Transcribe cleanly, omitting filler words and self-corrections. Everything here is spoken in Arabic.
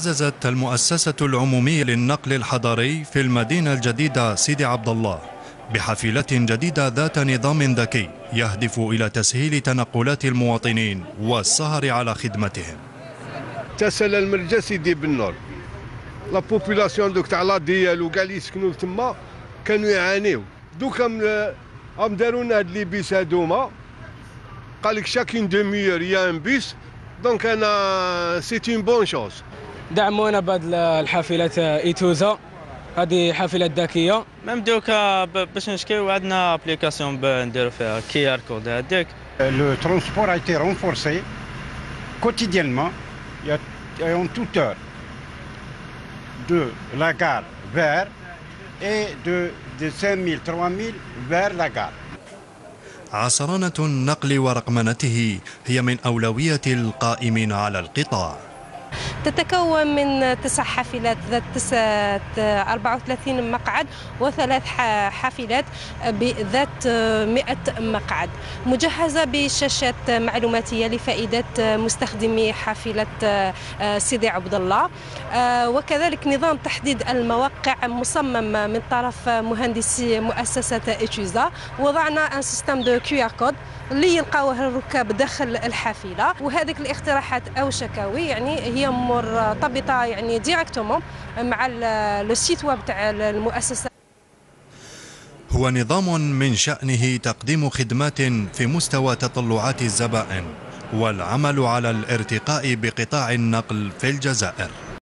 عززت المؤسسة العمومية للنقل الحضري في المدينة الجديدة سيدي عبد الله بحافلة جديدة ذات نظام ذكي يهدف إلى تسهيل تنقلات المواطنين والسهر على خدمتهم. تسال المرجع سيدي بالنور لا بوبولاسيون دوك تاع لا ديال وكاع اللي يسكنوا تما كانوا يعانيو. دوكا هم داروا لنا هاد لي بيس هادوما، قال لك شاكين دوميور يا ان بيس، دونك انا سيت اون بون شوز. دعمونا بهاد الحافلات ايتوزا، هذه حافلات ذكيه. ميم دوكا باش نشكيو عندنا ابليكاسيون نديرو فيها كي ار كود هذاك. Le transport a été renforcé quotidiennement et en toute heure de la gare vers et de 5000 3000 vers la gare. عصرنة النقل ورقمنته هي من أولوية القائمين على القطاع. تتكون من 9 حافلات ذات 34 مقعد و3 حافلات ذات 100 مقعد، مجهزة بشاشات معلوماتية لفائدة مستخدمي حافلة سيدي عبد الله، وكذلك نظام تحديد المواقع مصمم من طرف مهندسي مؤسسة إيتوزا. وضعنا ان سيستم دو كيو ار كود اللي يلقاوه الركاب داخل الحافله، وهذيك الاقتراحات او شكاوي يعني هي مرتبطه يعني ديريكتومون مع لو سيت ويب تاع المؤسسه. هو نظام من شأنه تقديم خدمات في مستوى تطلعات الزبائن والعمل على الارتقاء بقطاع النقل في الجزائر.